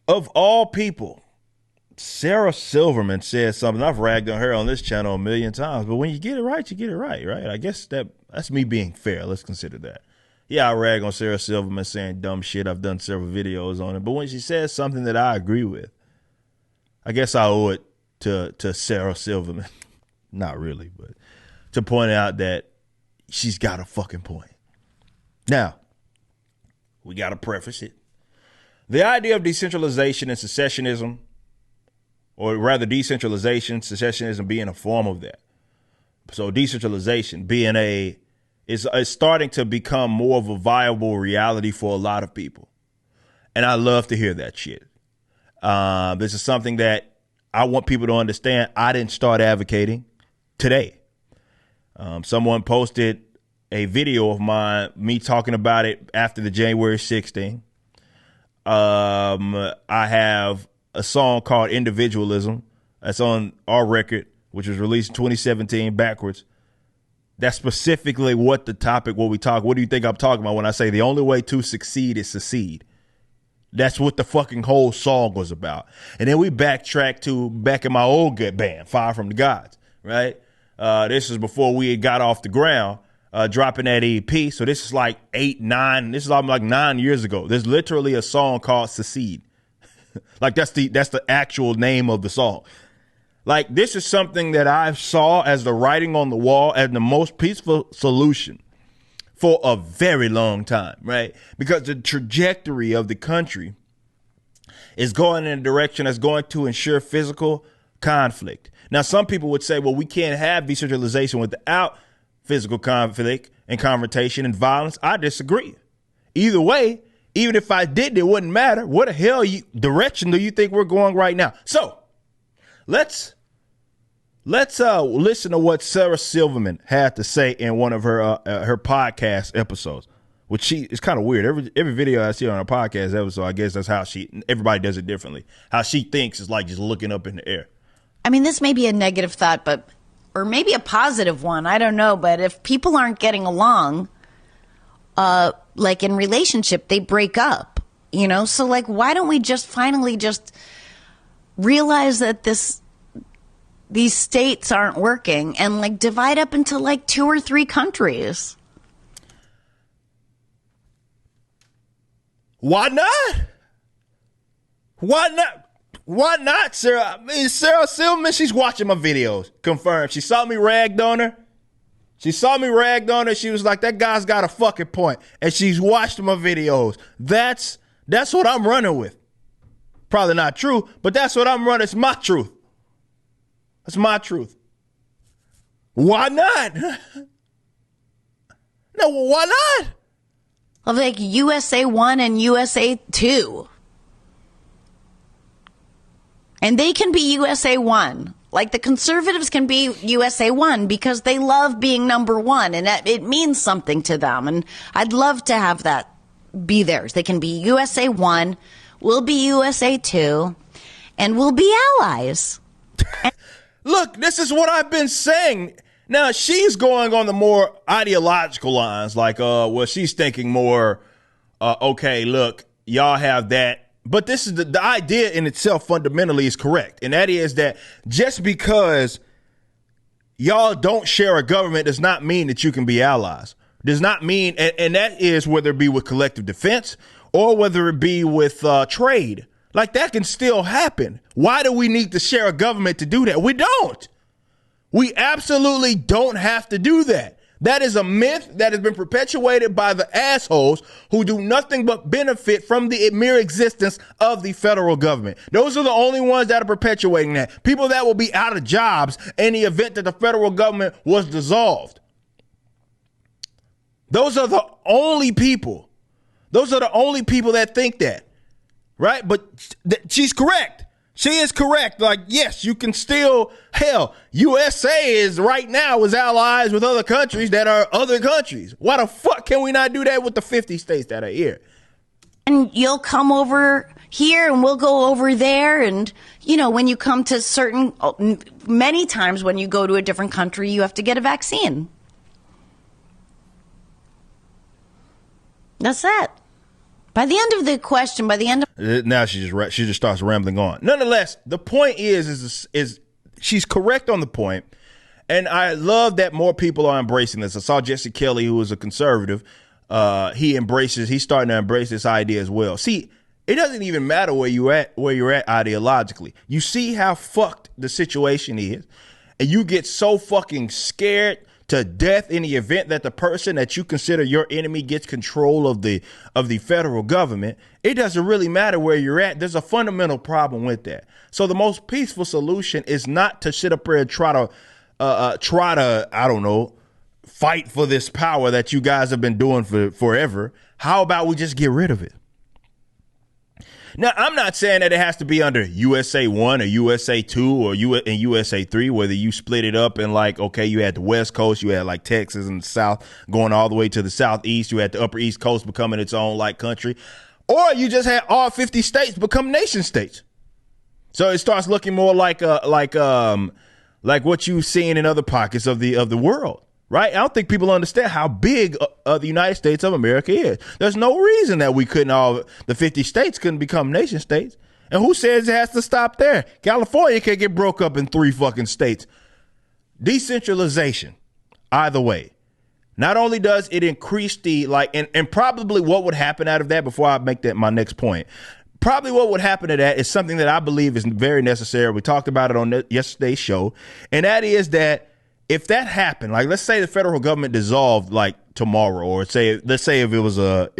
Of all people, Sarah Silverman said something. I've ragged on her on this channel a million times, but when you get it right, you get it right, right? I guess that's me being fair. Let's consider that. Yeah, I rag on Sarah Silverman saying dumb shit. I've done several videos on it, but when she says something that I agree with, I guess I owe it to Sarah Silverman. Not really, but to point out that she's got a fucking point. Now, we got to preface it. The idea of decentralization and secessionism, or rather decentralization, secessionism being a form of that. So decentralization being is starting to become more of a viable reality for a lot of people. And I love to hear that shit. This is something that I want people to understand. I didn't start advocating today. Someone posted a video of mine, me talking about it after the January 6th thing. I have a song called Individualism that's on our record, which was released in 2017 backwards. That's specifically what the topic, what do you think I'm talking about when I say the only way to succeed is secede? That's what the fucking whole song was about. And then we backtrack to back in my old good band, Fire from the Gods, right? This is before we had got off the ground, dropping that EP. So this is like 9 years ago. There's literally a song called Secede. Like that's the actual name of the song. Like this is something that I saw as the writing on the wall as the most peaceful solution for a very long time, right? Because the trajectory of the country is going in a direction that's going to ensure physical conflict. Now, some people would say, well, we can't have decentralization without physical conflict and confrontation and violence. I disagree. Either way, even if I did, it wouldn't matter. What the hell direction do you think we're going right now? So let's listen to what Sarah Silverman had to say in one of her podcast episodes, which is kind of weird. Every video I see on her podcast episode, I guess that's how everybody does it differently. How she thinks is like just looking up in the air. I mean, this may be a negative thought, or maybe a positive one. I don't know. But if people aren't getting along, like in relationship, they break up, So like, why don't we just finally just realize that these states aren't working and like divide up into like 2 or 3 countries? Why not? Why not? Why not, Sarah? I mean, Sarah Silverman, she's watching my videos. Confirmed. She saw me ragged on her. She was like, that guy's got a fucking point. And she's watched my videos. That's what I'm running with. Probably not true, but that's what I'm running. It's my truth. That's my truth. Why not? No, why not? Of like USA 1 and USA 2. And they can be USA 1. Like the conservatives can be USA 1 because they love being number 1 and it means something to them. And I'd love to have that be theirs. They can be USA 1, we'll be USA 2, and we'll be allies. Look, this is what I've been saying. Now, she's going on the more ideological lines, like, she's thinking more, okay, look, y'all have that. But this is the idea in itself fundamentally is correct. And that is that just because y'all don't share a government does not mean that you can be allies. Does not mean, and that is whether it be with collective defense or whether it be with trade. Like that can still happen. Why do we need to share a government to do that? We don't. We absolutely don't have to do that. That is a myth that has been perpetuated by the assholes who do nothing but benefit from the mere existence of the federal government. Those are the only ones that are perpetuating that. People that will be out of jobs in the event that the federal government was dissolved. Those are the only people. Those are the only people that think that. Right? But she's correct. She is correct. Like, yes, you can still, hell, USA is right now is allies with other countries that are other countries. Why the fuck can we not do that with the 50 states that are here? And you'll come over here and we'll go over there. And, when you come to many times when you go to a different country, you have to get a vaccine. That's it. By the end of the question, Now she just starts rambling on. Nonetheless, the point is she's correct on the point, and I love that more people are embracing this. I saw Jesse Kelly, who is a conservative. He's starting to embrace this idea as well. See, it doesn't even matter where you're at ideologically. You see how fucked the situation is, and you get so fucking scared to death in the event that the person that you consider your enemy gets control of the federal government. It doesn't really matter where you're at. There's a fundamental problem with that. So the most peaceful solution is not to sit up here and try to I don't know, fight for this power that you guys have been doing for forever. How about we just get rid of it? Now, I'm not saying that it has to be under USA 1 or USA 2 or USA 3, whether you split it up and like, okay, you had the West Coast, you had like Texas and the South going all the way to the Southeast, you had the Upper East Coast becoming its own like country, or you just had all 50 states become nation states. So it starts looking more like what you've seen in other pockets of the world. Right? I don't think people understand how big the United States of America is. There's no reason that the 50 states couldn't become nation states. And who says it has to stop there? California can get broke up in 3 fucking states. Decentralization, either way. Not only does it increase and probably what would happen out of that, before I make that my next point, probably what would happen to that is something that I believe is very necessary. We talked about it on yesterday's show. And that is that if that happened, like let's say the federal government dissolved like tomorrow, or let's say if it was a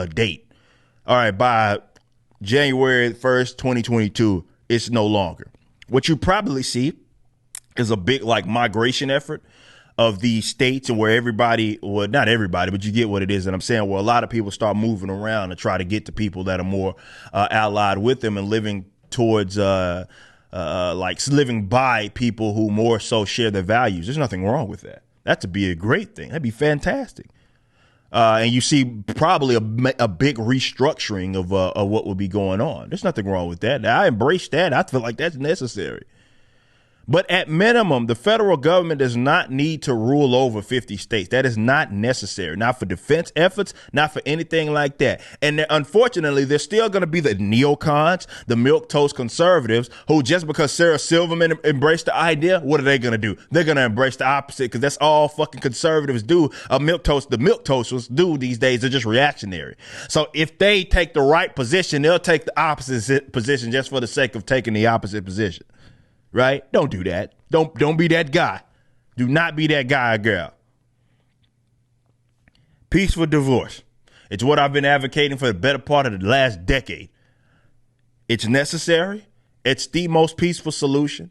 date. All right, by January 1st, 2022, it's no longer. What you probably see is a big like migration effort of these states, and where not everybody, but you get what it is that I'm saying, where a lot of people start moving around to try to get to people that are more allied with them and living towards living by people who more so share their values. There's nothing wrong with that. That'd be a great thing. That'd be fantastic. And you see probably a big restructuring of what would be going on. There's nothing wrong with that. I embrace that. I feel like that's necessary. But at minimum, the federal government does not need to rule over 50 states. That is not necessary. Not for defense efforts, not for anything like that. And unfortunately, there's still going to be the neocons, the milquetoast conservatives, who just because Sarah Silverman embraced the idea, what are they going to do? They're going to embrace the opposite, because that's all fucking conservatives do. The milquetoasters do these days. They're just reactionary. So if they take the right position, they'll take the opposite position just for the sake of taking the opposite position. Right? Don't do that. Don't be that guy. Do not be that guy or girl. Peaceful divorce. It's what I've been advocating for the better part of the last decade. It's necessary. It's the most peaceful solution.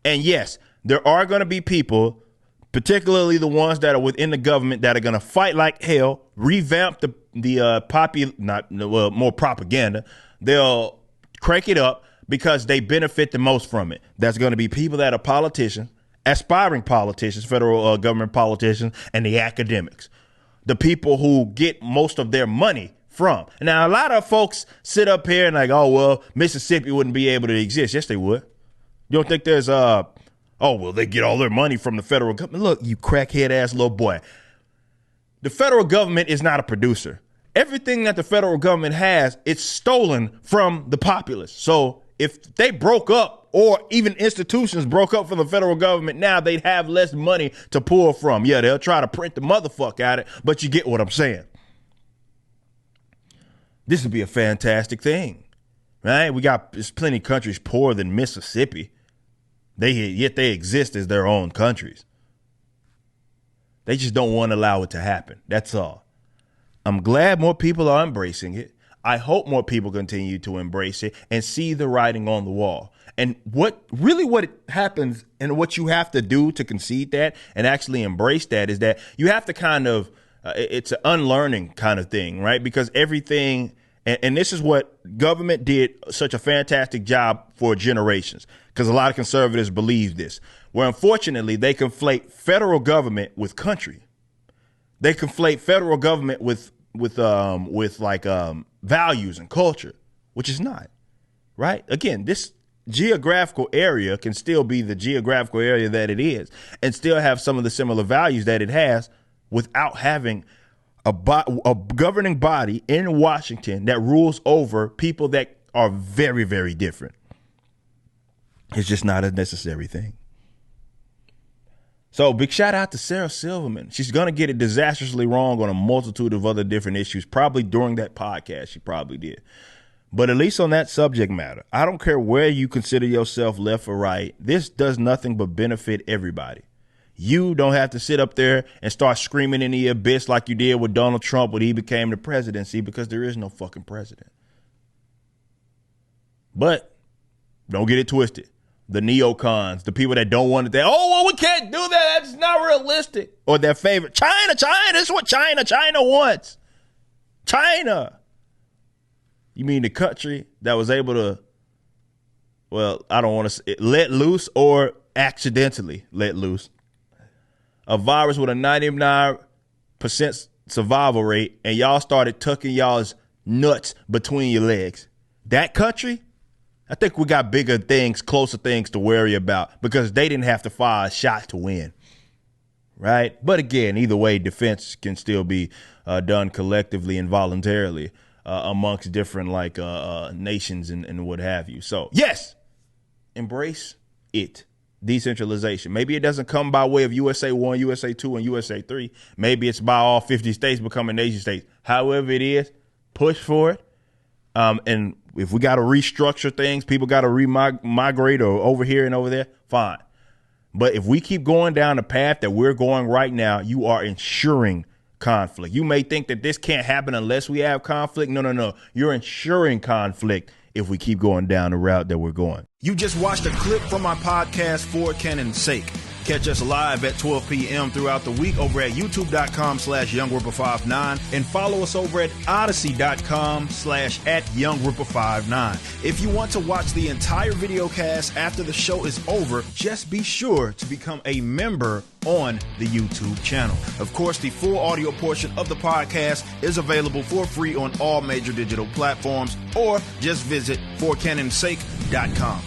And yes, there are going to be people, particularly the ones that are within the government, that are going to fight like hell, revamp more propaganda. They'll crank it up, because they benefit the most from it. That's going to be people that are politicians, aspiring politicians, federal government politicians, and the academics, the people who get most of their money from. Now, a lot of folks sit up here and like, oh, well, Mississippi wouldn't be able to exist. Yes, they would. You don't think there's, they get all their money from the federal government. Look, you crackhead ass little boy. The federal government is not a producer. Everything that the federal government has, it's stolen from the populace. So if they broke up, or even institutions broke up from the federal government now, they'd have less money to pull from. Yeah, they'll try to print the motherfucker out of it, but you get what I'm saying. This would be a fantastic thing, right? There's plenty of countries poorer than Mississippi. Yet they exist as their own countries. They just don't want to allow it to happen. That's all. I'm glad more people are embracing it. I hope more people continue to embrace it and see the writing on the wall. And what happens and what you have to do to concede that and actually embrace that is that you have to kind of, it's an unlearning kind of thing, right? Because everything, and this is what government did such a fantastic job for generations, because a lot of conservatives believe this, where unfortunately they conflate federal government with country. They conflate federal government with values and culture, which is not, right? Again, this geographical area can still be the geographical area that it is and still have some of the similar values that it has without having a governing body in Washington that rules over people that are very, very different. It's just not a necessary thing. So big shout out to Sarah Silverman. She's going to get it disastrously wrong on a multitude of other different issues. Probably during that podcast, she probably did. But at least on that subject matter, I don't care where you consider yourself, left or right. This does nothing but benefit everybody. You don't have to sit up there and start screaming in the abyss like you did with Donald Trump when he became the presidency, because there is no fucking president. But don't get it twisted. The neocons, the people that don't want it, we can't do that. That's not realistic. Or their favorite, China, this is what China wants. China. You mean the country that was able to, well, I don't want to say, let loose or accidentally let loose a virus with a 99% survival rate, and y'all started tucking y'all's nuts between your legs. That country? I think we got bigger things, closer things to worry about, because they didn't have to fire a shot to win, right? But again, either way, defense can still be done collectively and voluntarily amongst different nations and what have you. So yes, embrace it. Decentralization. Maybe it doesn't come by way of USA 1, USA 2, and USA 3. Maybe it's by all 50 states becoming nation states. However it is, push for it. And if we got to restructure things, people got to migrate or over here and over there, fine. But if we keep going down the path that we're going right now, you are ensuring conflict. You may think that this can't happen unless we have conflict. No. You're ensuring conflict if we keep going down the route that we're going. You just watched a clip from our podcast, For Canon's Sake. Catch us live at 12 p.m. throughout the week over at youtube.com/YoungRipper59 and follow us over at odyssey.com/@YoungRipper59. If you want to watch the entire video cast after the show is over, just be sure to become a member on the YouTube channel. Of course, the full audio portion of the podcast is available for free on all major digital platforms, or just visit forcanonsake.com.